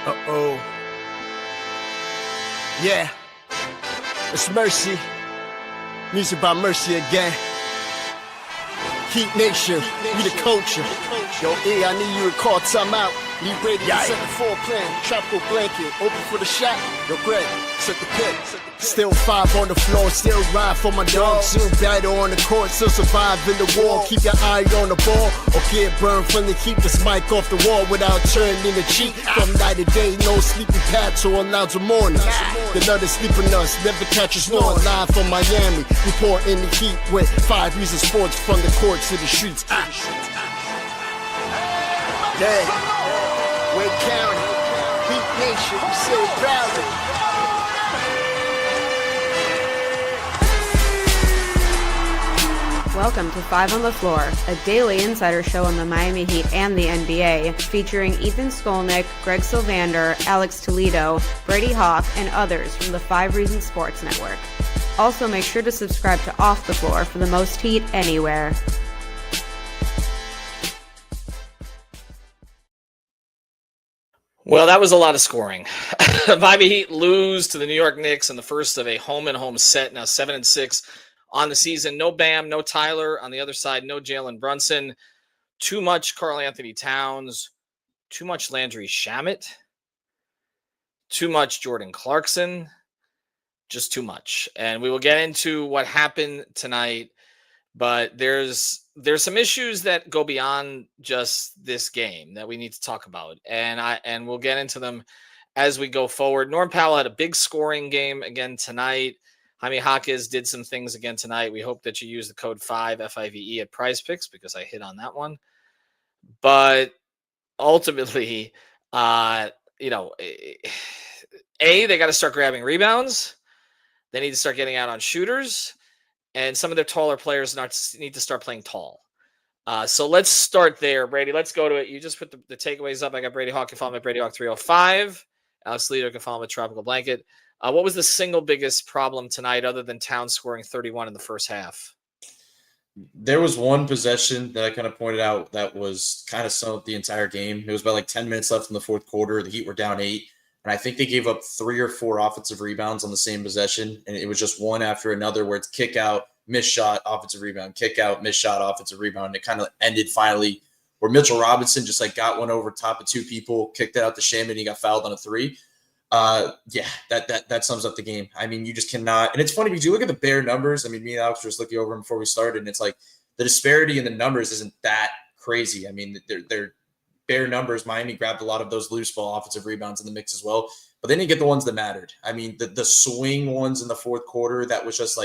Uh-oh. Yeah. It's Mercy. Music by Mercy again. Heat Nation. We the culture. Yo, E, I need you to call time out. Need Brady to set the floor plan. Tropical blanket. Open for the shot. Yo, Greg, set the pick. Still 5 on the floor, still ride for my dog. Still battle on the court, still survive in the war. Keep your eye on the ball, or get burned from the keep this mic off the wall without turning the cheek. From night to day, no sleepy paths or allowed to mourn us. The nut is sleeping us, never catch us snoring. Live from Miami, report in the heat with 5 reasons sports from the courts to the streets. Yeah, Wake County, Heat Nation, we say it proudly. Welcome to 5 on the Floor, a daily insider show on the Miami Heat and the NBA, featuring Ethan Skolnick, Greg Sylvander, Alex Toledo, Brady Hawk, and others from the 5 Reasons Sports Network. Also, make sure to subscribe to Off the Floor for the most heat anywhere. Well, that was a lot of scoring. Miami Heat lose to the New York Knicks in the first of a home-and-home set, now 7-6 on the season. No Bam, no Tyler. On the other side, no Jalen Brunson. Too much Karl Anthony-Towns. Too much Landry Shamet. Too much Jordan Clarkson. Just too much. And we will get into what happened tonight, but there's some issues that go beyond just this game that we need to talk about. And we'll get into them as we go forward. Norm Powell had a big scoring game again tonight. Jaime Jaquez did some things again tonight. We hope that you use the code 5, F-I-V-E, at Prize Picks because I hit on that one. But ultimately, they got to start grabbing rebounds. They need to start getting out on shooters. And some of their taller players need to start playing tall. So let's start there, Brady. Let's go to it. You just put the takeaways up. I got Brady Hawk. You can follow me at Brady Hawk 305. Alex Leader can follow me at Tropical Blanket. What was the single biggest problem tonight other than Towns scoring 31 in the first half? There was one possession that I kind of pointed out that was kind of summed up the entire game. It was about 10 minutes left in the fourth quarter. The Heat were down 8, and I think they gave up 3 or 4 offensive rebounds on the same possession, and it was just one after another where it's kick out, miss shot, offensive rebound, kick out, miss shot, offensive rebound. And it kind of ended finally where Mitchell Robinson just got one over top of 2 people, kicked it out to Shamet, and he got fouled on a 3. That sums up the game. I mean, you just cannot. And it's funny because you look at the bare numbers. I mean, me and Alex were just looking over them before we started, and it's like the disparity in the numbers isn't that crazy. I mean, they're bare numbers. Miami grabbed a lot of those loose ball offensive rebounds in the mix as well, but they didn't get the ones that mattered. I mean, the swing ones in the fourth quarter, that was just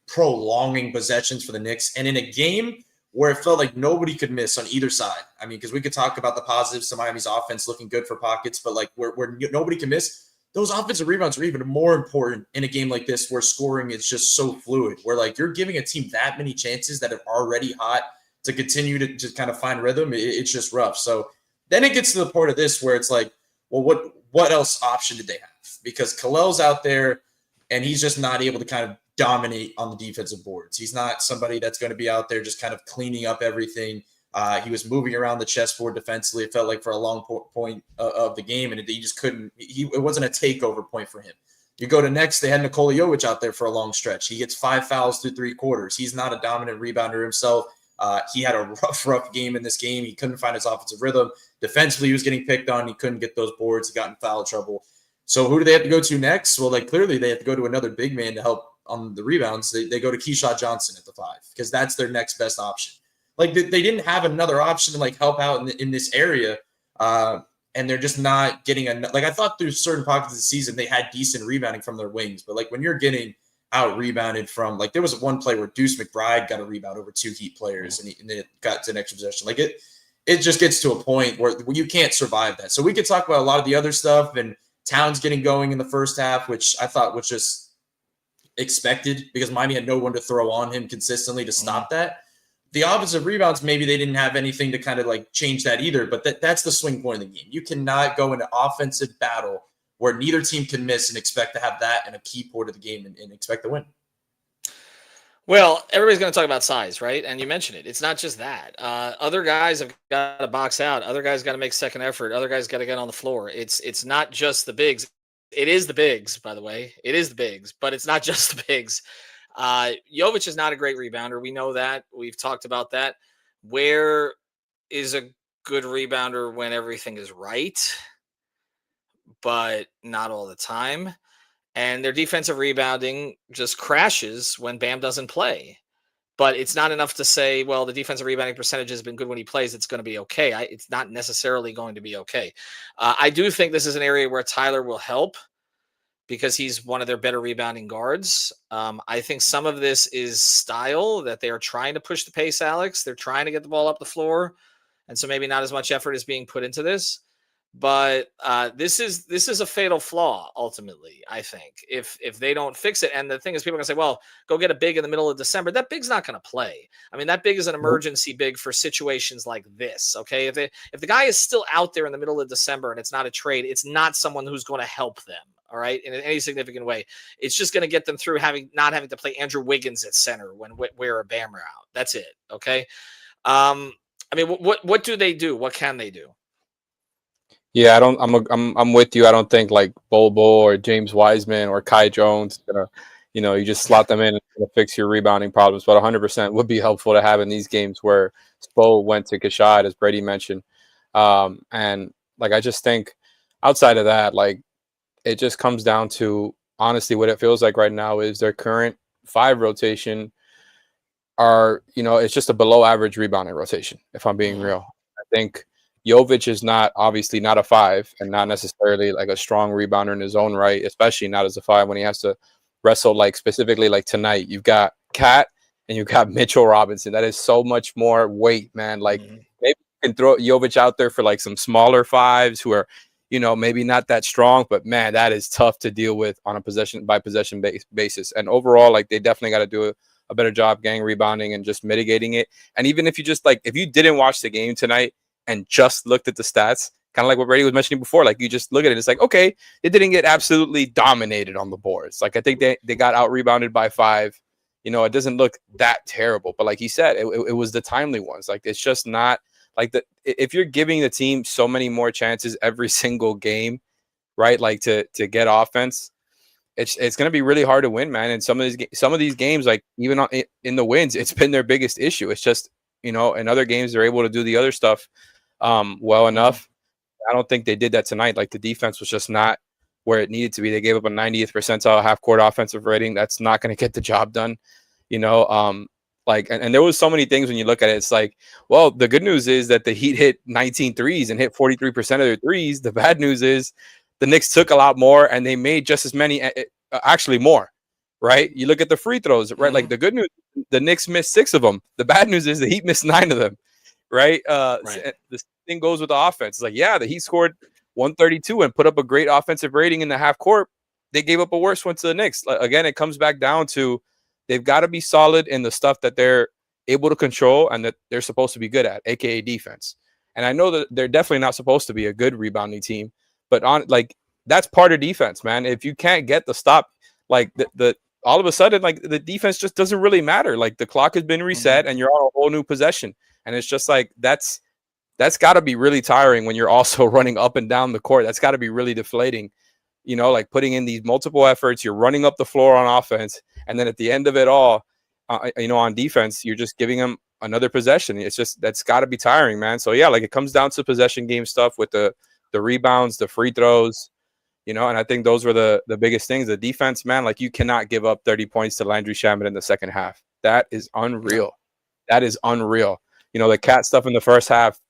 prolonging possessions for the Knicks. And in a game where it felt like nobody could miss on either side. I mean, because we could talk about the positives to Miami's offense looking good for pockets, but where nobody can miss, those offensive rebounds are even more important in a game like this where scoring is just so fluid, where you're giving a team that many chances that are already hot to continue to just kind of find rhythm. It's just rough. So then it gets to the point of this where it's what else option did they have? Because Kalel's out there and he's just not able to kind of dominate on the defensive boards. He's not somebody that's going to be out there just kind of cleaning up everything. He was moving around the chessboard defensively. It felt like for a long point of the game, and he just couldn't. It wasn't a takeover point for him. You go to next, they had Nikola Jovic out there for a long stretch. He gets 5 fouls through 3 quarters. He's not a dominant rebounder himself. He had a rough game in this game. He couldn't find his offensive rhythm. Defensively, he was getting picked on. He couldn't get those boards. He got in foul trouble. So who do they have to go to next? Well, clearly they have to go to another big man to help on the rebounds. They go to Keyshawn Johnson at the 5 because that's their next best option. They didn't have another option to help out in this area, and they're just not getting I thought through certain pockets of the season they had decent rebounding from their wings, but when you're getting out rebounded from there was one play where Deuce McBride got a rebound over 2 Heat players and it got to an extra possession. It just gets to a point where you can't survive that. So we could talk about a lot of the other stuff and Towns getting going in the first half, which I thought was just expected because Miami had no one to throw on him consistently to stop that. The offensive rebounds, maybe they didn't have anything to kind of change that either, but that's the swing point of the game. You cannot go into offensive battle where neither team can miss and expect to have that in a key point of the game and expect to win. Well, everybody's going to talk about size, right? And you mentioned it. It's not just that. Other guys have got to box out. Other guys got to make second effort. Other guys got to get on the floor. It's not just the bigs. It is the bigs, by the way. It is the bigs, but it's not just the bigs. Jovic is not a great rebounder. We know that. We've talked about that. Where is a good rebounder when everything is right, but not all the time? And their defensive rebounding just crashes when Bam doesn't play. But it's not enough to say, well, the defensive rebounding percentage has been good when he plays. It's going to be okay. It's not necessarily going to be okay. I do think this is an area where Tyler will help because he's one of their better rebounding guards. I think some of this is style, that they are trying to push the pace, Alex. They're trying to get the ball up the floor. And so maybe not as much effort is being put into this. But this is a fatal flaw ultimately. I think if they don't fix it, and the thing is, people are gonna say, "Well, go get a big in the middle of December." That big's not gonna play. I mean, that big is an emergency big for situations like this. Okay, if the guy is still out there in the middle of December and it's not a trade, it's not someone who's going to help them. All right, in any significant way, it's just going to get them through not having to play Andrew Wiggins at center when Ware or Bam are out. That's it. Okay. I mean, what do they do? What can they do? Yeah, I don't. I'm with you. I don't think like Bobo or James Wiseman or Kai Jones gonna, you just slot them in and fix your rebounding problems. But 100% would be helpful to have in these games where Spo went to Kashad, as Brady mentioned. And like I just think outside of that, like it just comes down to honestly what it feels like right now is their current 5 rotation are it's just a below average rebounding rotation. If I'm being real, I think Jovic is obviously not a 5 and not necessarily like a strong rebounder in his own right, especially not as a 5 when he has to wrestle like specifically like tonight. You've got Cat and you've got Mitchell Robinson. That is so much more weight, man. Like maybe you can throw Jovic out there for like some smaller 5s who are, maybe not that strong, but man, that is tough to deal with on a possession by possession basis. And overall, like they definitely got to do a better job gang rebounding and just mitigating it. And even if you just like, if you didn't watch the game tonight and just looked at the stats, kind of like what Brady was mentioning before, like you just look at it, it's like, okay, it didn't get absolutely dominated on the boards. Like I think they got out rebounded by 5. It doesn't look that terrible, but like he said, it was the timely ones. Like it's just not like if you're giving the team so many more chances every single game, right? Like to get offense, it's going to be really hard to win, man. And some of these games, like even in the wins, it's been their biggest issue. It's just, in other games they're able to do the other stuff well enough. I don't think they did that tonight. Like the defense was just not where it needed to be. They gave up a 90th percentile half court offensive rating. That's not going to get the job done, like, and there was so many things when you look at it. It's like, well, the good news is that the Heat hit 19 threes and hit 43% of their threes. The bad news is the Knicks took a lot more and they made just as many, actually more, right? You look at the free throws, right? Like the good news, the Knicks missed 6 of them. The bad news is the Heat missed 9 of them, right? Right. The thing goes with the offense. It's like, yeah, the Heat scored 132 and put up a great offensive rating in the half court. They gave up a worse one to the Knicks. Again, it comes back down to they've got to be solid in the stuff that they're able to control and that they're supposed to be good at, aka defense. And I know that they're definitely not supposed to be a good rebounding team, but that's part of defense, man. If you can't get the stop, like the all of a sudden, like the defense just doesn't really matter. Like the clock has been reset and you're on a whole new possession. And it's just like that's got to be really tiring when you're also running up and down the court. That's got to be really deflating. Like putting in these multiple efforts, you're running up the floor on offense, and then at the end of it all, on defense, you're just giving them another possession. It's just that's got to be tiring, man. So yeah, like it comes down to possession game stuff with the rebounds, the free throws, and I think those were the biggest things. The defense, man, like you cannot give up 30 points to Landry Shamet in the second half. That is unreal. That is unreal. The Cat stuff in the first half,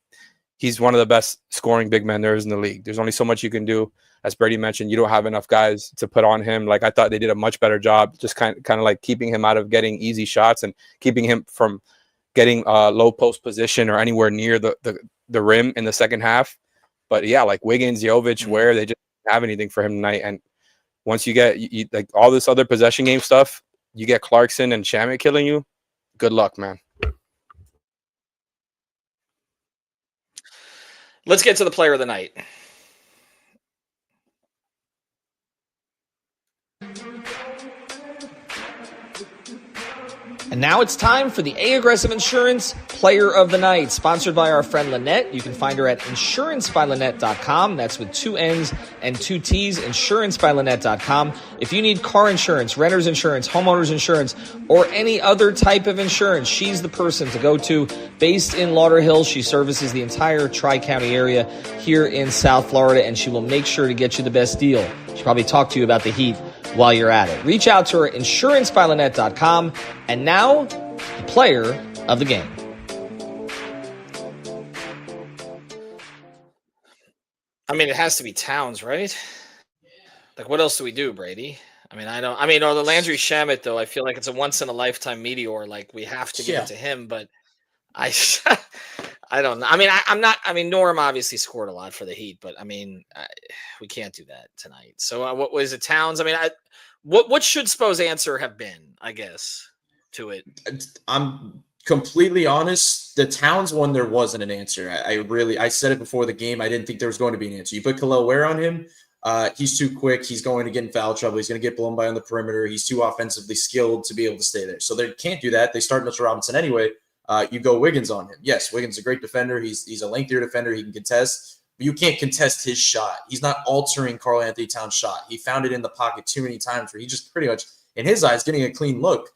he's one of the best scoring big men there is in the league. There's only so much you can do. As Brady mentioned, you don't have enough guys to put on him. Like I thought they did a much better job just kind of like keeping him out of getting easy shots and keeping him from getting low post position or anywhere near the rim in the second half. But yeah, like Wiggins, Jovic, Ware, they just didn't have anything for him tonight. And once you get you, like all this other possession game stuff, you get Clarkson and Shamet killing you. Good luck, man. Let's get to the player of the night. And now it's time for the A Aggressive Insurance Player of the Night, sponsored by our friend Lynette. You can find her at insurancebylynette.com. That's with 2 N's and 2 T's, insurancebylynette.com. If you need car insurance, renter's insurance, homeowner's insurance, or any other type of insurance, she's the person to go to. Based in Lauderhill, she services the entire Tri-County area here in South Florida, and she will make sure to get you the best deal. She'll probably talk to you about the heat while you're at it. Reach out to her at insurancebylynette.com. And now, the player of the game. I mean, it has to be Towns, right? Like, what else do we do, Brady? Or the Landry Shamet, though, I feel like it's a once-in-a-lifetime meteor. Like, we have to give it to him, but I don't know. Norm obviously scored a lot for the Heat, but, we can't do that tonight. So, what was it, Towns? What should Spo's answer have been, I guess, to it? I'm completely honest. The Towns one, there wasn't an answer. I said it before the game. I didn't think there was going to be an answer. You put Khalil Ware on him. He's too quick. He's going to get in foul trouble. He's going to get blown by on the perimeter. He's too offensively skilled to be able to stay there. So they can't do that. They start Mitchell Robinson anyway. You go Wiggins on him. Yes, Wiggins is a great defender. He's a lengthier defender. He can contest. But you can't contest his shot. He's not altering Karl Anthony-Towns' shot. He found it in the pocket too many times where he just pretty much, in his eyes, getting a clean look.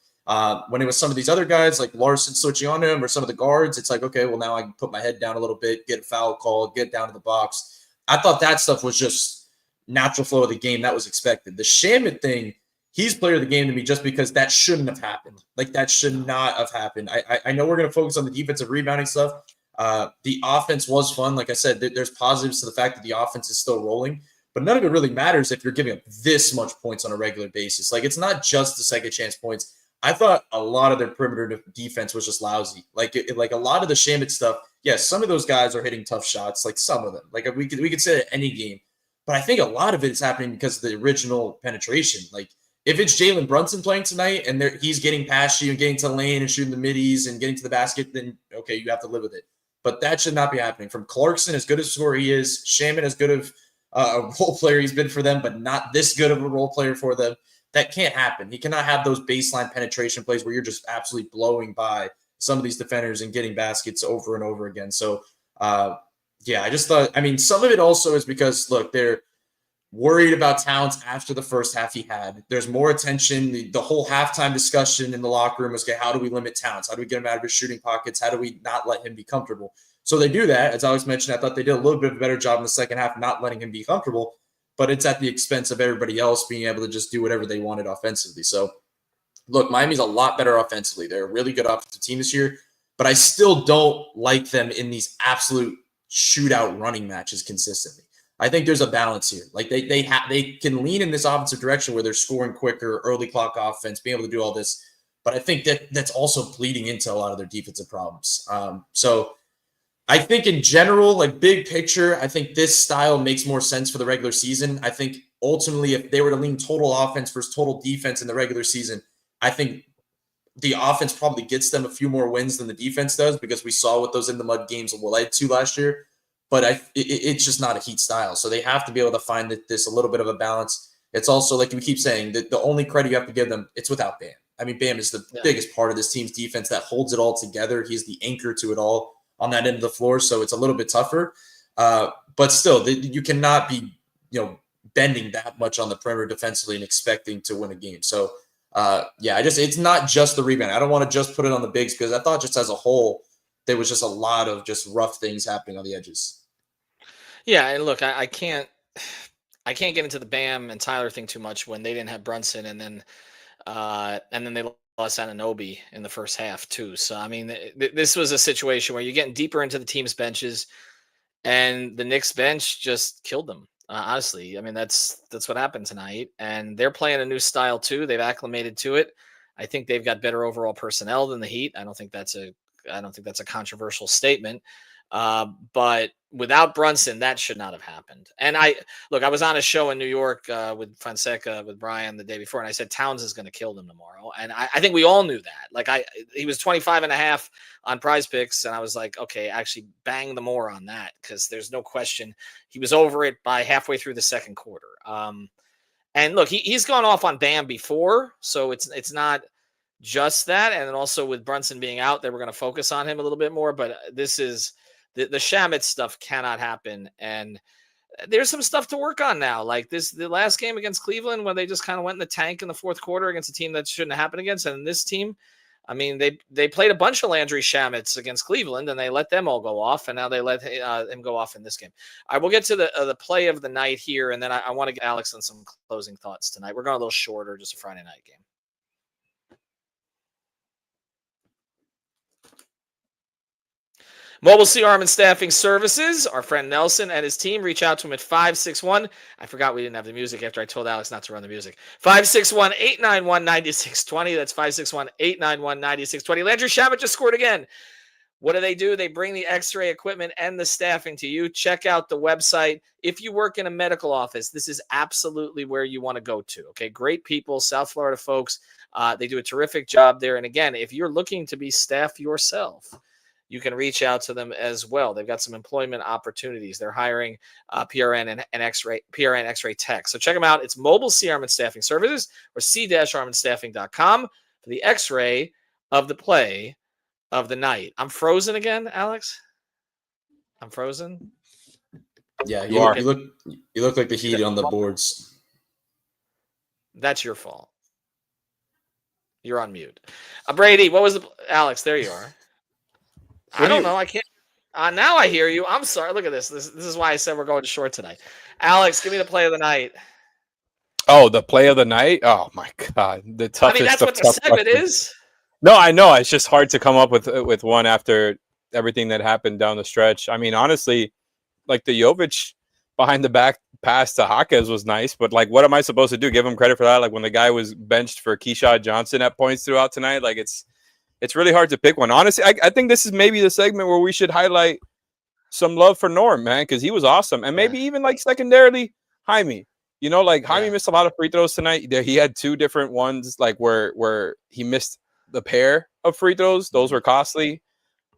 When it was some of these other guys like Larson switching on him or some of the guards, it's like, okay, well, now I can put my head down a little bit, get a foul call, get down to the box. I thought that stuff was just natural flow of the game. That was expected. The Shamet thing, he's player of the game to me just because that shouldn't have happened. Like, that should not have happened. I know we're going to focus on the defensive rebounding stuff. The offense was fun. Like I said, there's positives to the fact that the offense is still rolling, but none of it really matters if you're giving up this much points on a regular basis. Like, it's not just the second chance points. I thought a lot of their perimeter defense was just lousy. Like a lot of the Shamet stuff, yes, some of those guys are hitting tough shots, like some of them. Like, we could say it any game, but I think a lot of it is happening because of the original penetration. Like, if it's Jalen Brunson playing tonight and he's getting past you and getting to the lane and shooting the middies and getting to the basket, then okay, you have to live with it. But that should not be happening. From Clarkson, as good as a scorer he is, Shamet, as good of a role player he's been for them, but not this good of a role player for them. That can't happen. He cannot have those baseline penetration plays where you're just absolutely blowing by some of these defenders and getting baskets over and over again. So, I just thought, some of it also is because, look, they're worried about Towns after the first half he had. There's more attention. The whole halftime discussion in the locker room was, okay, how do we limit Towns? How do we get him out of his shooting pockets? How do we not let him be comfortable? So they do that. As Alex mentioned, I thought they did a little bit of a better job in the second half not letting him be comfortable, but it's at the expense of everybody else being able to just do whatever they wanted offensively. So, look, Miami's a lot better offensively. They're a really good offensive team this year, but I still don't like them in these absolute shootout running matches consistently. I think there's a balance here. Like, they can lean in this offensive direction where they're scoring quicker, early clock offense, being able to do all this. But I think that's also bleeding into a lot of their defensive problems. So I think in general, like big picture, I think this style makes more sense for the regular season. I think ultimately, if they were to lean total offense versus total defense in the regular season, I think the offense probably gets them a few more wins than the defense does, because we saw what those in the mud games led to last year. But it's just not a Heat style. So they have to be able to find this a little bit of a balance. It's also, like we keep saying, that the only credit you have to give them, it's without Bam. Bam is the biggest part of this team's defense that holds it all together. He's the anchor to it all on that end of the floor. So it's a little bit tougher. But still, you cannot be, bending that much on the perimeter defensively and expecting to win a game. So, it's not just the rebound. I don't want to just put it on the bigs, because I thought just as a whole, there was just a lot of just rough things happening on the edges. Yeah, and look, I can't get into the Bam and Tyler thing too much when they didn't have Brunson, and then they lost Anunoby in the first half too. So this was a situation where you're getting deeper into the team's benches, and the Knicks bench just killed them. Honestly, that's what happened tonight, and they're playing a new style too. They've acclimated to it. I think they've got better overall personnel than the Heat. I don't think that's a controversial statement. But without Brunson, that should not have happened. And I was on a show in New York with Fonseca, with Brian the day before, and I said Towns is going to kill them tomorrow. And I think we all knew that. He was 25.5 on Prize Picks, and I was like, okay, actually bang the more on that, because there's no question he was over it by halfway through the second quarter. And look, he's gone off on Bam before, so it's not just that. And then also with Brunson being out, they were going to focus on him a little bit more. But this is the Shamet stuff cannot happen. And there's some stuff to work on now. Like the last game against Cleveland, when they just kind of went in the tank in the fourth quarter against a team that shouldn't happen against. And this team, I mean, they played a bunch of Landry Shamets against Cleveland, and they let them all go off, and now they let him go off in this game. All right, we'll get to the play of the night here, and then I want to get Alex on some closing thoughts tonight. We're going a little shorter, just a Friday night game. Mobile CRM and Staffing Services, our friend Nelson and his team, reach out to him at 561. I forgot we didn't have the music after I told Alex not to run the music. 561-891-9620. That's 561-891-9620. Landry Shamet just scored again. What do? They bring the x-ray equipment and the staffing to you. Check out the website. If you work in a medical office, this is absolutely where you want to go to. Okay, great people, South Florida folks. They do a terrific job there. And again, if you're looking to be staff yourself, you can reach out to them as well. They've got some employment opportunities. They're hiring PRN and X-ray tech. So check them out. It's Mobile CRM and Staffing Services, or c-armandstaffing.com for the X-ray of the play of the night. I'm frozen again, Alex. I'm frozen. Yeah, you look like the Heat on the boards. That's your fault. You're on mute. Brady, what was the Alex? There you are. I don't know. I can't. Now I hear you. I'm sorry. Look at this. This is why I said we're going short tonight. Alex, give me the play of the night. Oh, the play of the night? Oh, my God. The toughest. I mean, that's what the segment is. No, I know. It's just hard to come up with one after everything that happened down the stretch. I mean, honestly, like the Jovic behind the back pass to Jaquez was nice, but like, what am I supposed to do? Give him credit for that? Like when the guy was benched for Keyshawn Johnson at points throughout tonight, like it's really hard to pick one. Honestly, I think this is maybe the segment where we should highlight some love for Norm, man, because he was awesome. And maybe even like secondarily, Jaime. You know, like Jaime missed a lot of free throws tonight. He had two different ones, like where he missed the pair of free throws. Those were costly.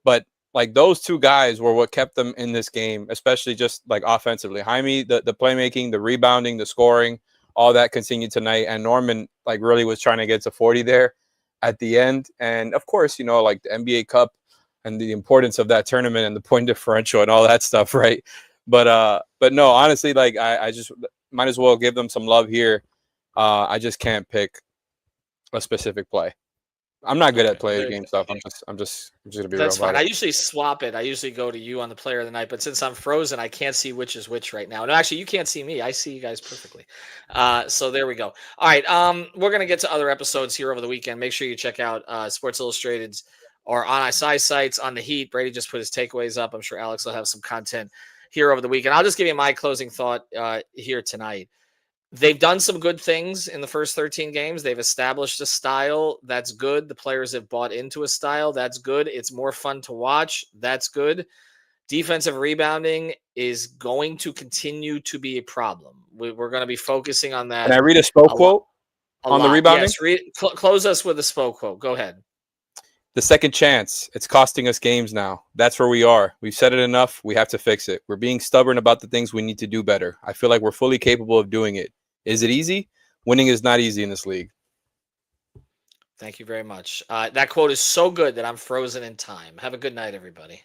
But like those two guys were what kept them in this game, especially just like offensively. Jaime, the playmaking, the rebounding, the scoring, all that continued tonight. And Norman like really was trying to get to 40 there at the end. And of course, you know, like the NBA Cup and the importance of that tournament and the point differential and all that stuff, right? But no, honestly, like I just might as well give them some love here. I just can't pick a specific play. I'm not good at play of the game stuff. I'm just gonna be real. That's fine. I usually swap it. I usually go to you on the player of the night, but since I'm frozen, I can't see which is which right now. No, actually, you can't see me. I see you guys perfectly. So there we go. All right. We're gonna get to other episodes here over the weekend. Make sure you check out Sports Illustrated's or on SI sites on the Heat. Brady just put his takeaways up. I'm sure Alex will have some content here over the weekend. I'll just give you my closing thought here tonight. They've done some good things in the first 13 games. They've established a style. That's good. The players have bought into a style. That's good. It's more fun to watch. That's good. Defensive rebounding is going to continue to be a problem. We're going to be focusing on that. Can I read a Spo quote on the rebounding? Yes, close us with a Spo quote. Go ahead. The second chance. It's costing us games now. That's where we are. We've said it enough. We have to fix it. We're being stubborn about the things we need to do better. I feel like we're fully capable of doing it. Is it easy? Winning is not easy in this league. Thank you very much. That quote is so good that I'm frozen in time. Have a good night, everybody.